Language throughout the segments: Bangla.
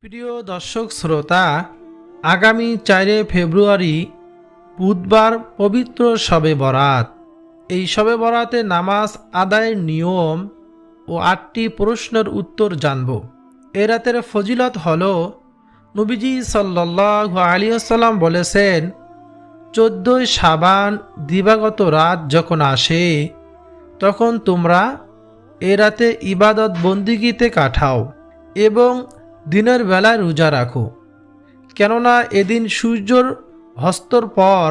প্রিয় দর্শক শ্রোতা, আগামী 4 ফেব্রুয়ারি বুধবার পবিত্র শবে বরাত। এই শবে বরাতে নামাজ আদায়ের নিয়ম ও 8টি প্রশ্নের উত্তর জানব। এ রাতের ফজিলত হল, নবীজি সাল্লাল্লাহু আলাইহি ওয়াসাল্লাম বলেছেন, 14 শাবান দিবাগত রাত যখন আসে তখন তোমরা এ রাতে ইবাদত বন্দিগিতে কাটাও এবং দিনের বেলায় রোজা রাখো, কেননা এদিন সূর্যর হস্তর পর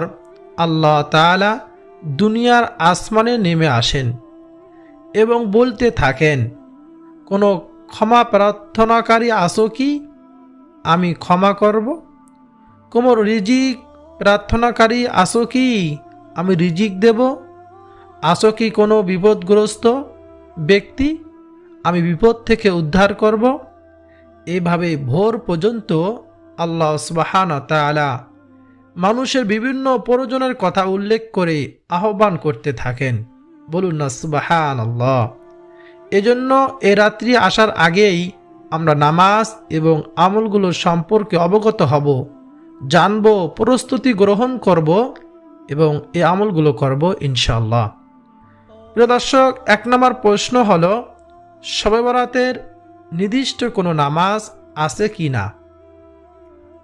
আল্লাহ তাআলা দুনিয়ার আসমানে নেমে আসেন এবং বলতে থাকেন, কোনো ক্ষমা প্রার্থনাকারী আছো কি? আমি ক্ষমা করব। কোনো রিজিক প্রার্থনাকারী আছো কি? আমি রিজিক দেব। আছো কি কোনো বিপদগ্রস্ত ব্যক্তি? আমি বিপদ থেকে উদ্ধার করব। এভাবে ভোর পর্যন্ত আল্লাহ সুবহানাহু ওয়া তাআলা মানুষের বিভিন্ন প্রয়োজনের কথা উল্লেখ করে আহ্বান করতে থাকেন। বলুন না সুবহানাল্লাহ। এজন্য এ রাত্রি আসার আগেই আমরা নামাজ এবং আমলগুলো সম্পর্কে অবগত হব, জানব, প্রস্তুতি গ্রহণ করব এবং এই আমলগুলো করব ইনশাআল্লাহ। প্রিয় দর্শক, 1 নম্বর প্রশ্ন হলো, শবে বরাতের নির্দিষ্ট কোনো নামাজ আছে কি না?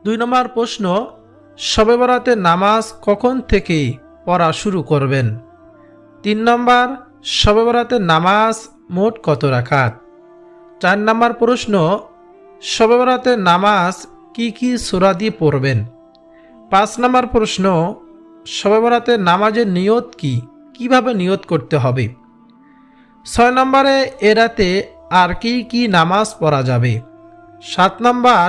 2 নম্বর প্রশ্ন, শবে বরাতের নামাজ কখন থেকে পড়া শুরু করবেন? 3 নম্বর, শবে বরাতের নামাজ মোট কত রাকাত? 4 নম্বর প্রশ্ন, শবে বরাতের নামাজ কি কি সূরা দিয়ে পড়বেন? 5 নম্বর প্রশ্ন, শবে বরাতের নামাজের নিয়ত কি, কিভাবে নিয়ত করতে হবে? 6 নম্বরে এ রাতে আর কি কি নামাজ পড়া যাবে? 7 নম্বর,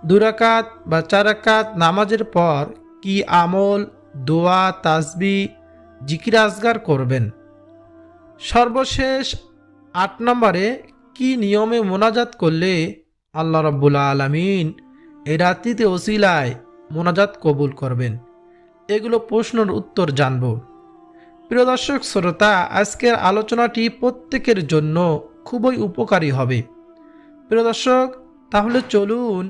2 রাকাত বা 4 রাকাত নামাজের পর কি আমল, দোয়া, তাসবিহ, জিকির আজগার করবেন? সর্বশেষ 8 নম্বরে, কি নিয়মে মোনাজাত করলে আল্লাহ রাব্বুল আলামিন এই রাত্রিতে ওসিলায় মোনাজাত কবুল করবেন? এগুলো প্রশ্নের উত্তর জানব। প্রিয় দর্শক শ্রোতা, আজকের আলোচনাটি প্রত্যেকের জন্য খুবই উপকারী হবে। প্রিয় দর্শক, তাহলে চলুন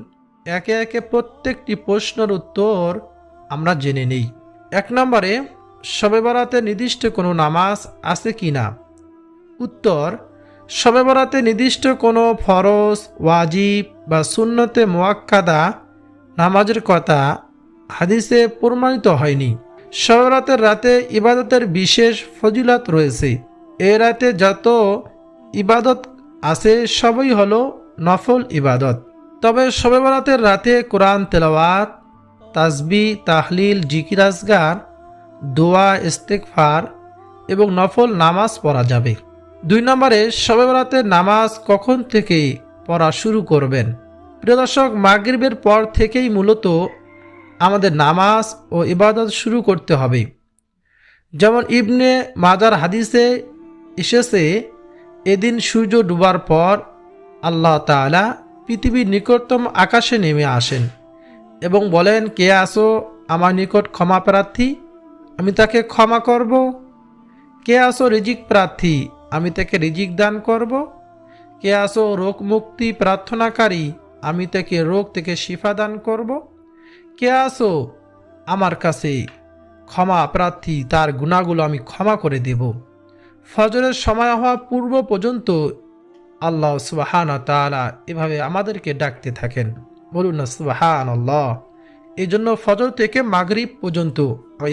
একে একে প্রত্যেকটি প্রশ্নের উত্তর আমরা জেনে নেই। 1 নম্বরে, শবে বরাতে নির্দিষ্ট কোনো নামাজ আছে কি না? উত্তর, শবে বরাতে নির্দিষ্ট কোনো ফরজ, ওয়াজিব বা সুন্নতে মুআক্কাদা নামাজের কথা হাদিসে প্রমাণিত হয়নি। শবে বরাতের রাতে ইবাদতের বিশেষ ফজিলত রয়েছে। এ রাতে যত ইবাদত আছে সবই হলো নফল ইবাদত। তবে শবে বরাতের রাতে কোরআন তেলাওয়াত, তাসবিহ, তাহলিল, জিকির আজগার, দোয়া, ইস্তেগফার এবং নফল নামাজ পড়া যাবে। 2 নম্বরে, শবে বরাতের নামাজ কখন থেকে পড়া শুরু করবেন? প্রিয় দর্শক, মাগরিবের পর থেকেই মূলত আমাদের নামাজ ও ইবাদত শুরু করতে হবে। যেমন ইবনে মাজার হাদিসে এসেছে, এদিন সূর্য ডুবার পর আল্লাহ তাআলা পৃথিবীর নিকটতম আকাশে নেমে আসেন এবং বলেন, কে আসো আমার নিকট ক্ষমা প্রার্থী, আমি তাকে ক্ষমা করব। কে আসো রিজিক প্রার্থী, আমি তাকে রিজিক দান করব। কে আসো রোগ মুক্তি প্রার্থনাকারী, আমি তাকে রোগ থেকে শিফা দান করব। কে আসো আমার কাছে ক্ষমা প্রার্থী, তার গুনাহগুলো আমি ক্ষমা করে দেব। ফজরের সময় হওয়া পূর্ব পর্যন্ত আল্লাহ সুবহানাহু ওয়া তাআলা এভাবে আমাদেরকে ডাকতে থাকেন। বলুন না সুবহানাল্লাহ। এই জন্য ফজর থেকে মাগরিব পর্যন্ত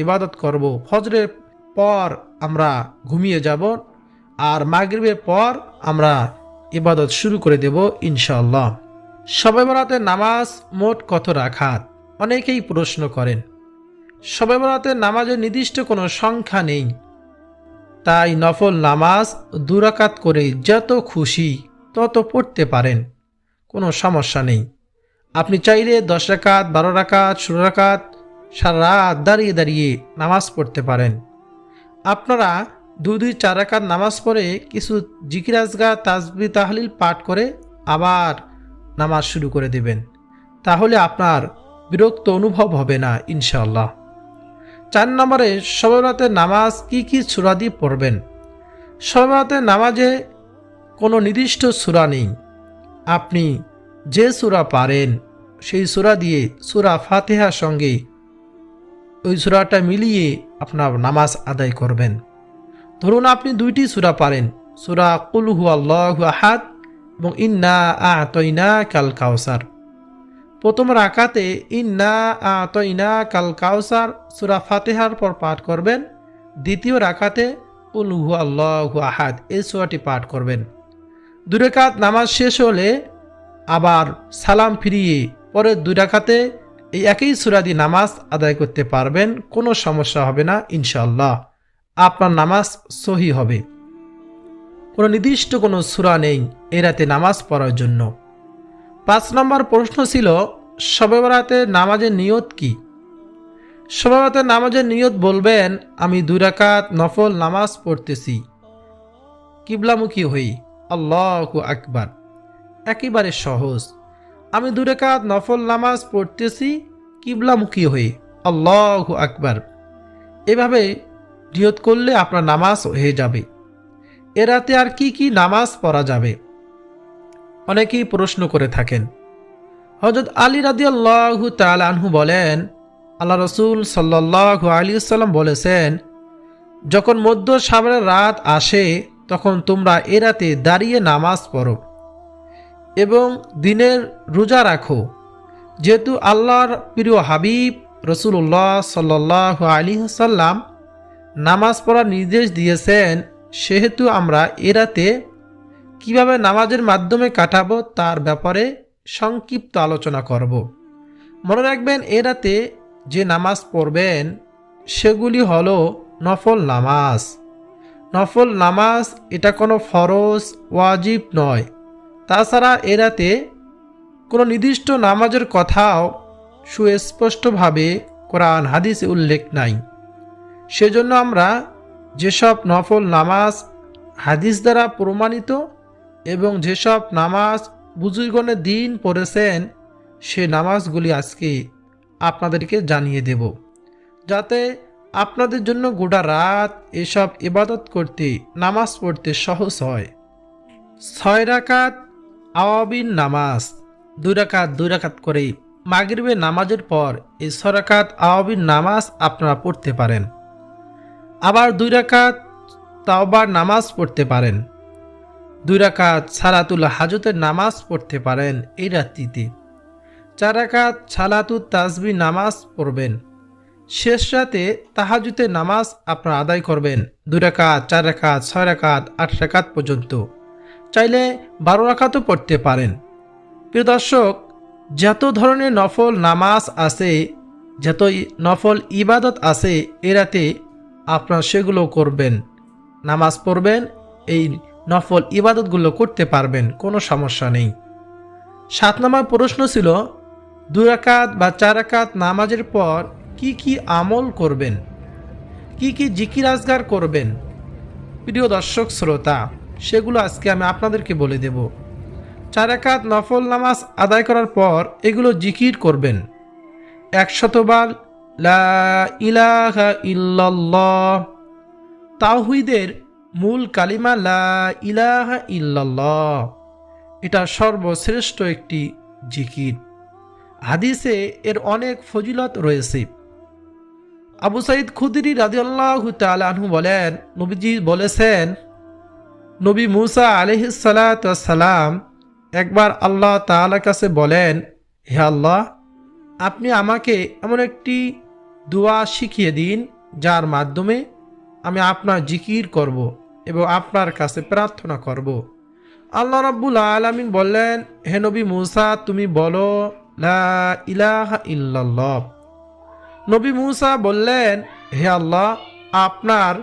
ইবাদত করব। ফজরের পর আমরা ঘুমিয়ে যাব আর মাগরিবের পর আমরা ইবাদত শুরু করে দেব ইনশাআল্লাহ। শবে বরাতের নামাজ মোট কত রাকাত? অনেকেই প্রশ্ন করেন। শবে বরাতের নামাজের নির্দিষ্ট কোনো সংখ্যা নেই, তাই নফল নামাজ 2 রাকাত করে যত খুশি তত পড়তে পারেন, কোনো সমস্যা নেই। আপনি চাইলে 10 রাকাত, 12 রাকাত, 16 রাকাত সারা রাত দাঁড়িয়ে দাঁড়িয়ে নামাজ পড়তে পারেন। আপনারা 2 4 রাকাত নামাজ পড়ে কিছু জিকির আজগার, তাসবিহ, তাহলিল পাঠ করে আবার নামাজ শুরু করে দেবেন, তাহলে আপনার বিরক্ত অনুভব হবে না ইনশাআল্লাহ। 4 নম্বরে, শবে বরাতের নামাজ কি কি সূরা দিয়ে পড়বেন? শবে বরাতের নামাজে কোনো নির্দিষ্ট সূরা নেই। আপনি যে সূরা পারেন সেই সূরা দিয়ে সূরা ফাতিহার সঙ্গে ওই সূরাটা মিলিয়ে আপনার নামাজ আদায় করবেন। ধরুন আপনি দুইটি সূরা পারেন, সূরা কুল হুয়াল্লাহু আহাদ এবং ইন্না আ'তাইনাকাল কাউসার। প্রথম রাকাতে ইন্না আ'তাইনাকাল কাউসার সূরা ফাতিহার পর পাঠ করবেন, দ্বিতীয় রাকাতে কুল হুয়াল্লাহু আহাদ এই সূরাটি পাঠ করবেন। দুই রাকাত নামাজ শেষ হলে আবার সালাম ফিরিয়ে পরের দুই রাকাতে এই একই সূরা দিয়ে নামাজ আদায় করতে পারবেন, কোনো সমস্যা হবে না ইনশাআল্লাহ। আপনার নামাজ সহি হবে। কোনো নির্দিষ্ট কোনো সূরা নেই এই রাতে নামাজ পড়ার জন্য। 5 নম্বর প্রশ্ন ছিল শবে বরাতের নামাজের নিয়ত কি? শবে বরাতের নামাজের নিয়ত বলবেন, আমি 2 রাকাত নফল নামাজ পড়তেছি কিবলামুখী হই, আল্লাহু আকবার। একেবারে সহজ, আমি 2 রাকাত নফল নামাজ পড়তেছি কিবলামুখী হই, আল্লাহু আকবার। এভাবে নিয়ত করলে আপনার নামাজ হয়ে যাবে। এ রাতে আর কি কি নামাজ পড়া যাবে? অনেকেই প্রশ্ন করে থাকেন। হযরত আলী রাদিয়াল্লাহু তাআলা আনহু বলেন, আল্লাহ রাসূল সাল্লাল্লাহু আলাইহি ওয়াসাল্লাম বলেছেন, যখন মধ্য শাবানের রাত আসে তখন তোমরা এ রাতে দাঁড়িয়ে নামাজ পড়ো এবং দিনের রোজা রাখো। যেহেতু আল্লাহর প্রিয় হাবিব রাসূলুল্লাহ সাল্লাল্লাহু আলাইহি ওয়াসাল্লাম নামাজ পড়ার নির্দেশ দিয়েছেন, সেহেতু আমরা এ রাতে কীভাবে নামাজের মাধ্যমে কাটাবো তার ব্যাপারে সংক্ষিপ্ত আলোচনা করব। মনে রাখবেন, এ রাতে যে নামাজ পড়বেন সেগুলি হলো নফল নামাজ। নফল নামাজ এটা কোনো ফরজ ওয়াজিব নয়। তাছাড়া এ রাতে কোনো নির্দিষ্ট নামাজের কথাও সুস্পষ্টভাবে কোরআন হাদিসে উল্লেখ নাই। সেজন্য আমরা যেসব নফল নামাজ হাদিস দ্বারা প্রমাণিত এবং যেসব নামাজ বুজুর্গণে দিন পড়েছেন সে নামাজগুলি আজকে আপনাদেরকে জানিয়ে দেব, যাতে আপনাদের জন্য গোটা রাত এসব ইবাদত করতে নামাজ পড়তে সহজ হয়। 6 রাকাত আওয়াবিন নামাজ, 2 রাকাত করে মাগরিবের নামাজের পর এই 6 রাকাত আওয়াবিন নামাজ আপনারা পড়তে পারেন। আবার 2 রাকাত তাওবার নামাজ পড়তে পারেন। 2 রাকাত সালাতুল হাজতের নামাজ পড়তে পারেন এই রাত্রিতে। 4 রাকাত সালাতুত তাসবিহ নামাজ পড়বেন। শেষ রাতে তাহাজ্জুদের নামাজ আপনারা আদায় করবেন 2 রাকাত, 4 রাকাত, 6 রাকাত, 8 রাকাত পর্যন্ত। চাইলে 12 রাকাতও পড়তে পারেন। প্রিয় দর্শক, যত ধরনের নফল নামাজ আছে, যত নফল ইবাদত আছে এ রাতে আপনারা সেগুলো করবেন, নামাজ পড়বেন, এই নফল ইবাদতগুলো করতে পারবেন, কোনো সমস্যা নেই। 7 নম্বর প্রশ্ন ছিল 2 রাকাত বা 4 রাকাত নামাজের পর কি কি আমল করবেন, কি কি জিকির আজগার করবেন? প্রিয় দর্শক শ্রোতা, সেগুলো আজকে আমি আপনাদেরকে বলে দেব। 4 রাকাত নফল নামাজ আদায় করার পর এগুলো জিকির করবেন। 100 বার লা ইলাহা ইল্লাল্লাহ, তাওহীদের মূল কালিমা লা ইলাহা ইল্লাল্লাহ, এটা সর্বশ্রেষ্ঠ একটি জিকির। হাদিসে এর অনেক ফজিলত রয়েছে। আবু সাঈদ খুদরি রাদিয়াল্লাহু তাআলা আনহু বলেন, নবীজি বলেছেন, নবী মুসা আলাইহিস সালাতু ওয়াস সালাম একবার আল্লাহ তাআলার কাছে বলেন, হে আল্লাহ, আপনি আমাকে এমন একটি দোয়া শিখিয়ে দিন যার মাধ্যমে আমি আপনার জিকির করব এবং আপনার কাছে প্রার্থনা করব। আল্লাহ রাব্বুল আলামিন বললেন, হে নবী মুসা, তুমি বলো লা ইলাহা ইল্লাল্লাহ। নবী মুসা বললেন, হে আল্লাহ, আপনার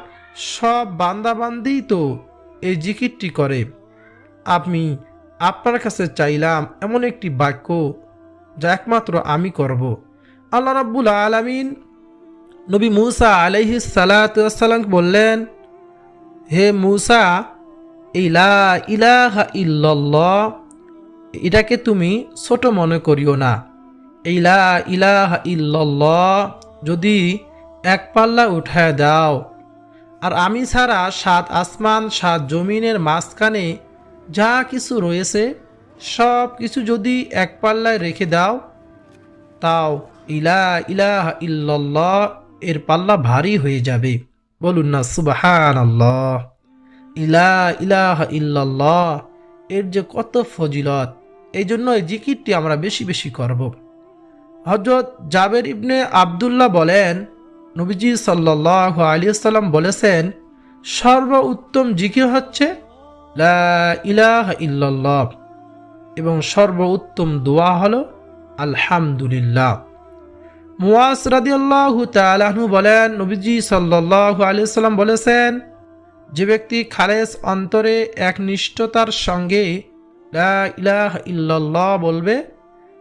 সব বান্দাবান্দি তো এই জিকিরটি করে, আমি আপনার কাছে চাইলাম এমন একটি বাক্য যা একমাত্র আমি করব। আল্লাহ রাব্বুল আলামিন নবী মুসা আলাইহিস সালাতু ওয়াস সালাম বললেন, হে মুসা, এই লা ইলাহা ইল্লাল্লাহ এটাকে তুমি ছোট মনে করিও না। এই লা ইলাহা ইল্লাল্লাহ যদি এক পাল্লা উঠায় দাও আর আমি ছাড়া 7 আসমান 7 জমিনের মাঝখানে যা কিছু রয়েছে সব কিছু যদি এক পাল্লায় রেখে দাও, তাও ইলা ইলাহা ইল্লাল্লাহ এর পাল্লা ভারী হয়ে যাবে। বলুন না সুবহানাল্লাহ। ইলা ইলাহা ইল্লাল্লাহ এর যে কত ফজিলত, এই জন্য এই জিকিরটি আমরা বেশি বেশি করব। হযরত জাবের ইবনে আব্দুল্লাহ বলেন, নবীজি সাল্লাল্লাহু আলাইহি ওয়াসাল্লাম বলেছেন, সর্বোত্তম জিকির হচ্ছে লা ইলাহা ইল্লাল্লাহ এবং সর্বোত্তম দোয়া হলো আলহামদুলিল্লাহ। মুয়াজ রাদিয়াল্লাহু তাআলা আনহু বলেন, নবীজি সাল্লাল্লাহু আলাইহি ওয়াসাল্লাম বলেছেন, যে ব্যক্তি খালেস অন্তরে একনিষ্ঠতার সঙ্গে লা ইলাহা ইল্লাল্লাহ বলবে,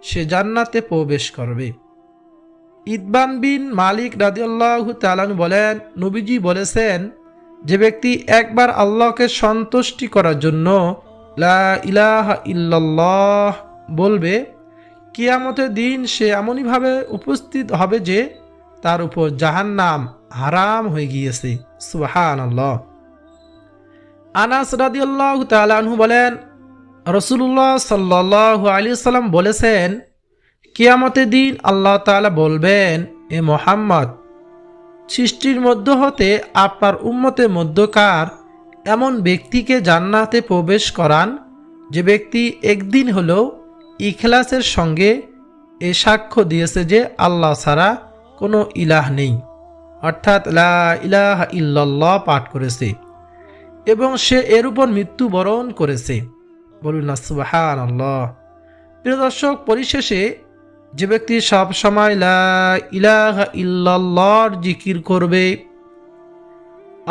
সে জান্নাতে প্রবেশ করবে। ইতবান বিন মালিক রাদিয়াল্লাহু তাআলা আনহু বলেন, নবীজি বলেছেন, যে ব্যক্তি একবার আল্লাহকে সন্তুষ্টি করার জন্য লা ইলাহা ইল্লাল্লাহ বলবে, কিয়ামতের দিন সে এমনইভাবে উপস্থিত হবে যে তার উপর জাহান্নাম হারাম হয়ে গিয়েছে। সুবহানাল্লাহ। আনাস রাদিয়াল্লাহু তাআলা আনহু বলেন, রাসূলুল্লাহ সাল্লাল্লাহু আলাইহি ওয়াসাল্লাম বলেছেন, কিয়ামতের দিন আল্লাহ তাআলা বলবেন, এ মুহাম্মদ, সৃষ্টির মধ্য হতে আপনার উম্মতের মধ্যকার এমন ব্যক্তিকে জান্নাতে প্রবেশ করান, যে ব্যক্তি একদিন হলেও ইখলাসের সঙ্গে এ সাক্ষ্য দিয়েছে যে আল্লাহ ছাড়া কোনো ইলাহ নেই, অর্থাৎ লা ইলাহা ইল্লাল্লাহ পাঠ করেছে এবং সে এর উপর মৃত্যুবরণ করেছে। বলুন না সুবহানাল্লাহ। প্রিয় দর্শক, পরিশেষে যে ব্যক্তি সব সময় লা ইলাহা ইল্লাল্লাহর জিকির করবে,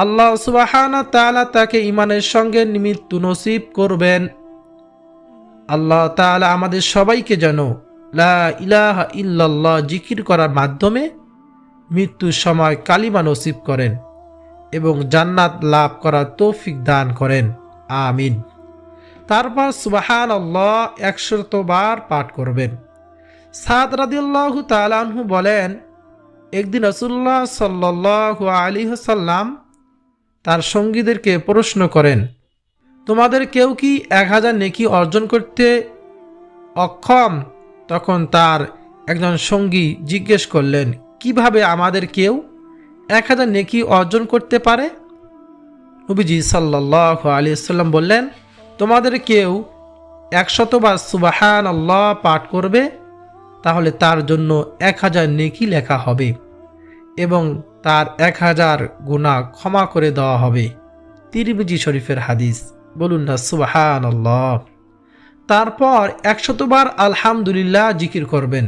আল্লাহ সুবহানাহু তাআলা তাকে ঈমানের সঙ্গে মৃত্যু নসিব করবেন। আল্লাহ তাআলা আমাদের সবাইকে যেন লা ইলাহা ইল্লাল্লাহ জিকির করার মাধ্যমে মৃত্যুর সময় কালিমা নসিব করেন এবং জান্নাত লাভ করার তৌফিক দান করেন। আমিন। তারপর সুবহানাল্লাহ 100 বার পাঠ করবেন। সাদ রাদিয়াল্লাহু তাআলা আনহু বলেন, একদিন রাসূলুল্লাহ সাল্লাল্লাহু আলাইহি ওয়াসাল্লাম তার সঙ্গীদেরকে প্রশ্ন করেন, তোমাদের কেউ কি 1000 নেকি অর্জন করতে অক্ষম? তখন তার একজন সঙ্গী জিজ্ঞেস করলেন, কিভাবে আমাদের কেউ 1000 নেকি অর্জন করতে পারে? নবীজি সাল্লাল্লাহু আলাইহি ওয়াসাল্লাম বললেন, তোমাদের কেউ 100 বার সুবহানাল্লাহ পাঠ করবে, তাহলে তার জন্য 1000 নেকি লেখা হবে এবং তার 1000 গুনাহ ক্ষমা করে দেওয়া হবে। তিরমিজি শরীফের হাদিস। বলুন না সুবহানাল্লাহ। তারপর 100 বার আলহামদুলিল্লাহ জিকির করবেন।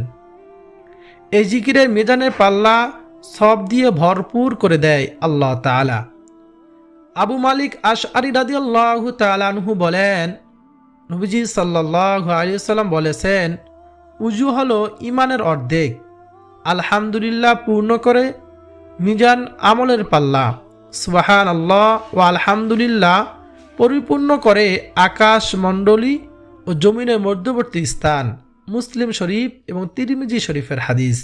এই জিকিরের মিজানের পাল্লা সব দিয়ে ভরপুর করে দেয় আল্লাহ তাআলা। আবু মালিক আশআরী রাদিয়াল্লাহু তাআলা আনহু বলেন, নবীজি সাল্লাল্লাহু আলাইহি ওয়াসাল্লাম বলেছেন, উজু হলো ঈমানের অর্ধেক। আলহামদুলিল্লাহ পূর্ণ করে মিজান আমলের পাল্লা, সুবহানাল্লাহ ও আলহামদুলিল্লাহ পরিপূর্ণ করে আকাশ মণ্ডলী ও জমিনের মধ্যবর্তী স্থান। মুসলিম শরীফ এবং তিরমিজি শরীফের হাদিস।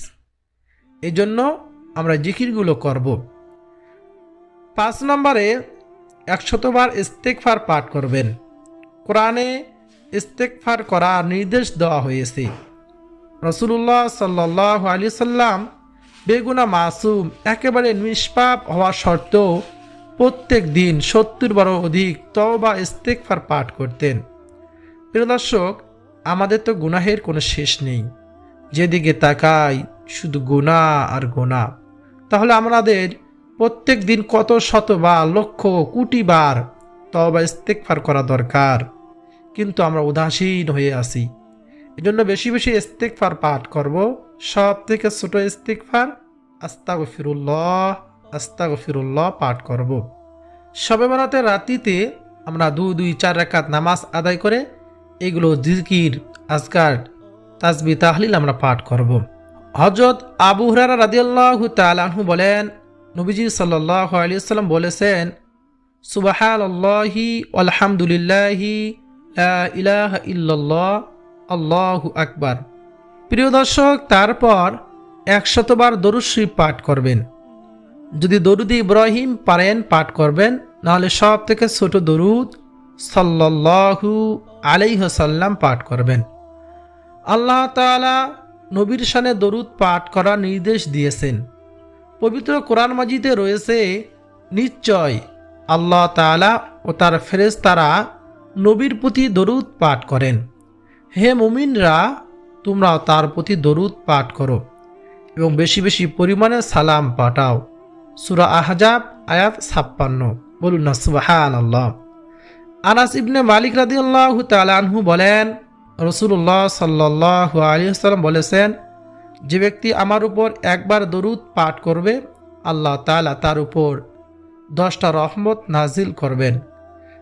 এই জন্য আমরা জিকিরগুলো করব। 5 নম্বরে 100 বার ইস্তেগফার পাঠ করবেন। কোরআনে ইস্তেগফার করার নির্দেশ দেওয়া হয়েছে। রাসূলুল্লাহ সাল্লাল্লাহু আলাইহি সাল্লাম বেগুনা মাসুম, একেবারে নিষ্পাপ হওয়া সত্ত্বেও প্রত্যেক দিন 70 বারও অধিক তওবা ইস্তেগফার পাঠ করতেন। প্রিয় দর্শক, আমাদের তো গুনাহের কোনো শেষ নেই, যেদিকে তাকাই শুধু গুনাহ আর গুনাহ। তাহলে আমাদের প্রত্যেক দিন কত শতবার, লক্ষ, কোটি বার তওবা ইস্তেগফার করা দরকার, কিন্তু আমরা উদাসীন হয়ে আছি। এজন্য বেশি বেশি ইস্তেগফার পাঠ করব। সব থেকে ছোট ইস্তেগফার আস্তাগফিরুল্লাহ আস্তাগফিরুল্লাহ পাঠ করব। শবে বরাতের রাতিতে আমরা 2-4 রাকাত নামাজ আদায় করে এগুলো জিকির, আজকার, তাসবিহ, তাহলিল আমরা পাঠ করব। হযরত আবু হুরায়রা রাদিয়াল্লাহু তাআলা আনহু বলেন, নবীজি সাল্লাল্লাহু আলাইহি ওয়াসাল্লাম বলেছেন, সুবহানাল্লাহি ওয়ালহামদুলিল্লাহি লা ইলাহা ইল্লাল্লাহ আল্লাহু আকবার। প্রিয় দর্শক, তারপর 100 বার দরুদ শরীফ পাঠ করবেন। যদি দরুদ ইব্রাহিম পারেন পাঠ করবেন, নাহলে সব থেকে ছোট দরুদ সাল্লাল্লাহু আলাইহি ওয়াসাল্লাম পাঠ করবেন। আল্লাহ তাআলা নবীর শানে দরুদ পাঠ করার নির্দেশ দিয়েছেন। পবিত্র কোরআন মাজিদে রয়েছে, নিশ্চয় আল্লাহ তাআলা ও তার ফেরেশতারা নবীর প্রতি দরুদ পাঠ করেন। হে মুমিনরা, তোমরাও তার প্রতি দরুদ পাঠ করো এবং বেশি বেশি পরিমাণে সালাম পাঠাও। সূরা আহজাব আয়াত 56। বলুন না সুবহানাল্লাহ। আনাস ইবনে মালিক রাদিয়াল্লাহু তাআলা আনহু বলেন, রাসূলুল্লাহ সাল্লাল্লাহু আলাইহি ওয়াসাল্লাম বলেছেন, যে ব্যক্তি আমার উপর একবার দরুদ পাঠ করবে, আল্লাহ তাআলা তার উপর 10টা রহমত নাজিল করবেন,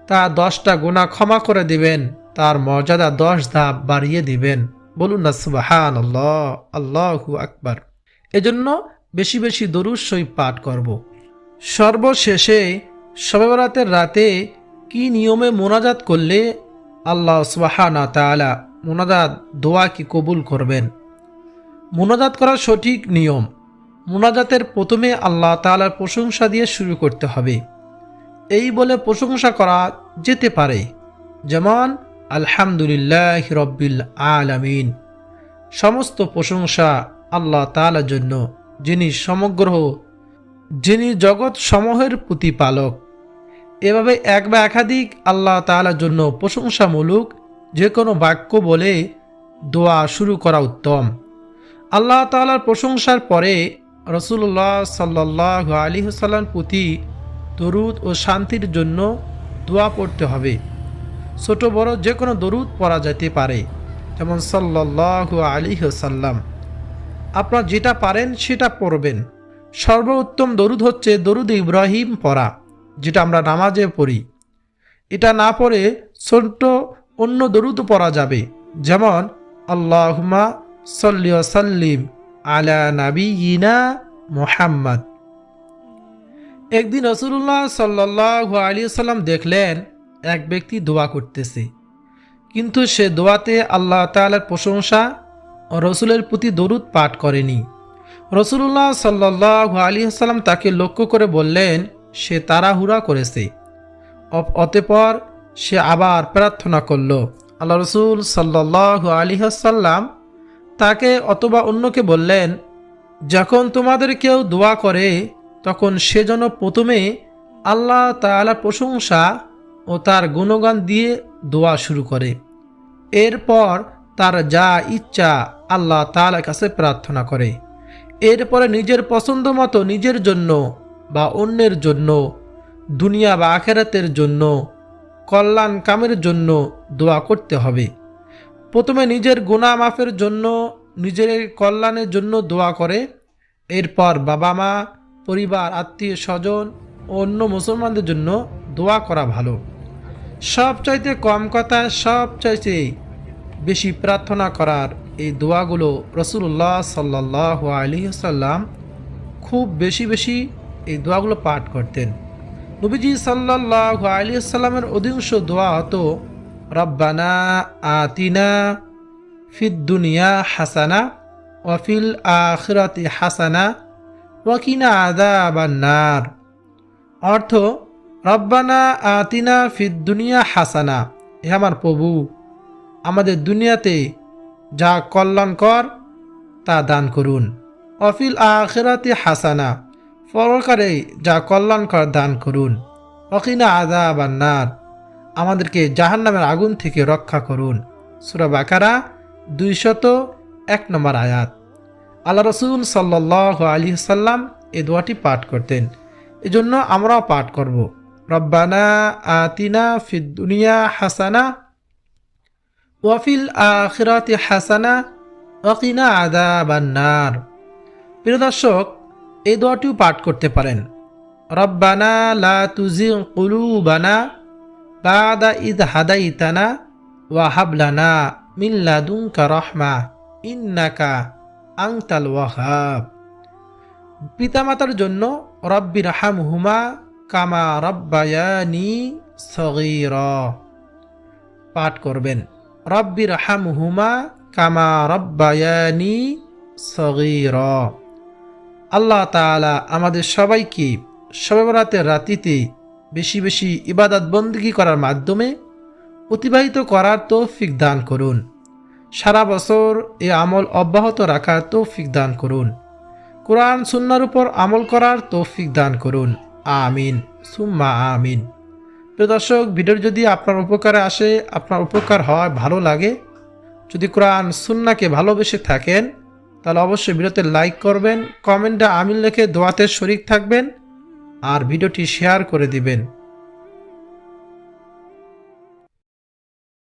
তার 10টা গুনাহ ক্ষমা করে দিবেন, তার মর্যাদা 10 ধাপ বাড়িয়ে দিবেন। বলুন না সুবহানাল্লাহ, আল্লাহু আকবার। এজন্য বেশি বেশি দরুদ শরীফ পাঠ করব। সর্বশেষে শবে বরাতের রাতে কি নিয়মে মোনাজাত করলে আল্লাহ সুবহানাহু ওয়া তাআলা মোনাজাত দোয়া কি কবুল করবেন? মোনাজাত করার সঠিক নিয়ম, মোনাজাতের প্রথমে আল্লাহ তাআলার প্রশংসা দিয়ে শুরু করতে হবে। এই বলে প্রশংসা করা যেতে পারে, যেমন আলহামদুলিল্লাহ রব্বিল আলামিন, সমস্ত প্রশংসা আল্লাহ তাআলার জন্য, যিনি জগৎ সমূহের প্রতিপালক। এভাবে এক বা একাধিক আল্লাহ তাআলার জন্য প্রশংসামূলক যে কোনো বাক্য বলে দোয়া শুরু করা উত্তম। আল্লাহ তাআলার প্রশংসার পরে রাসূলুল্লাহ সাল্লাল্লাহু আলাইহি ওয়াসাল্লাম প্রতি দরুদ ও শান্তির জন্য দোয়া পড়তে হবে। ছোট বড় যে কোনো দরুদ পড়া যেতে পারে, যেমন সাল্লাল্লাহু আলাইহি ওয়াসাল্লাম। আপনারা যেটা পারেন সেটা পড়বেন। সর্বোত্তম দরুদ হচ্ছে দরুদ ইব্রাহিম পড়া, যেটা আমরা নামাজে পড়ি। এটা না পড়ে ছোট্ট অন্য দরুদও পড়া যাবে, যেমন আল্লাহুম্মা সাল্লি ওয়া সাল্লিম আলা নাবিয়িনা মুহাম্মদ। একদিন রাসূলুল্লাহ সাল্লাল্লাহু আলাইহি ওয়াসাল্লাম দেখলেন এক ব্যক্তি দোয়া করতেছে, কিন্তু সে দোয়াতে আল্লাহ তাআলার প্রশংসা ও রসুলের প্রতি দরুদ পাঠ করেনি। রাসূলুল্লাহ সাল্লাল্লাহু আলাইহি ওয়াসাল্লাম তাকে লক্ষ্য করে বললেন, সে তাড়াহুড়া করেছে। অতঃপর সে আবার প্রার্থনা করল। আল্লাহ রসুল সাল্লাল্লাহু আলাইহি ওয়াসাল্লাম তাকে অথবা অন্যকে বললেন, যখন তোমাদের কেউ দোয়া করে তখন সে যেন প্রথমে আল্লাহ তাআলার প্রশংসা ও তার গুণগান দিয়ে দোয়া শুরু করে, এরপর তার যা ইচ্ছা আল্লাহ তাআলার কাছে প্রার্থনা করে। এরপরে নিজের পছন্দ মতো নিজের জন্য বা অন্যের জন্য, দুনিয়া বা আখিরাতের জন্য, কল্যাণ কামের জন্য দোয়া করতে হবে। প্রথমে নিজের গুনাহ মাফের জন্য, নিজের কল্যাণের জন্য দোয়া করে, এরপর বাবা মা, পরিবার, আত্মীয় স্বজন ও অন্য মুসলমানদের জন্য দোয়া করা ভালো। সবচাইতে কম কথায় সবচাইতে বেশি প্রার্থনা করার এই দোয়াগুলো রাসূলুল্লাহ সাল্লাল্লাহু আলাইহি ওয়াসাল্লাম খুব বেশি বেশি এই দোয়াগুলো পাঠ করতেন। নবীজি সাল্লাল্লাহু আলাইহি ওয়াসাল্লামের অধিকাংশ দোয়া হতো, রব্বানা আতিনা ফিদ দুনিয়া হাসানা ওয়া ফিল আখিরাতি হাসানা ওয়া কিনা আযাবান নার। অর্থ, রব্বানা আতিনা ফিদ দুনিয়া হাসানা, হে আমার প্রভু, আমাদের দুনিয়াতে যা কল্যাণকর তা দান করুন। অফিল আখিরাতি হাসানা, পরকালে যা কল্যাণকর দান করুন। ওয়াকিনা আযাবান নার, আমাদেরকে জাহান্নামের আগুন থেকে রক্ষা করুন। সূরা বাকারা 201 নম্বর আয়াত। আল্লাহ রাসূল সাল্লাল্লাহু আলাইহি ওয়াসাল্লাম এই দোয়াটি পাঠ করতেন, এজন্য আমরাও পাঠ করব। রব্বানা আতিনা ফিদ দুনিয়া হাসানা ওয়া ফিল আখিরাতি হাসানা ওয়া কিনা আযাবান নার। প্রিয় দর্শক, এই দোয়াটিও পাঠ করতে পারেন। রব্বানা লা তুজিগ কুলুবানা বাদা ইদ হাদাইতানা ওয়া হাব লানা মিন লাদুনকা রাহমা ইন্নাকা আনতাল ওয়াহাব। পিতামাতার জন্য রব্বির হামহুমা কামা রব্বায়ানি সগীরা পাঠ করবেন। রব্বির হামহুমা কামা রব্বায়ানি সগীরা। আল্লাহ তাআলা আমাদের সবাইকে শবে বরাতের রাতিতে বেশি বেশি ইবাদত বন্দেগী করার মাধ্যমে অতিবাহিত করার তৌফিক দান করুন। সারা বছর এ আমল অব্যাহত রাখার তৌফিক দান করুন। কোরআন সুন্নাহর উপর আমল করার তৌফিক দান করুন। আমিন সুম্মা আমিন। প্রিয় দর্শক, ভিডিও যদি আপনার উপকারে আসে, আপনার উপকার হয়, ভালো লাগে, যদি কোরআন সুন্নাহকে ভালোবেসে থাকেন, তাহলে অবশ্যই ভিডিওতে লাইক করবেন, কমেন্টে আমিন লিখে দোয়াতে শরীক থাকবেন আর ভিডিওটি শেয়ার করে দিবেন।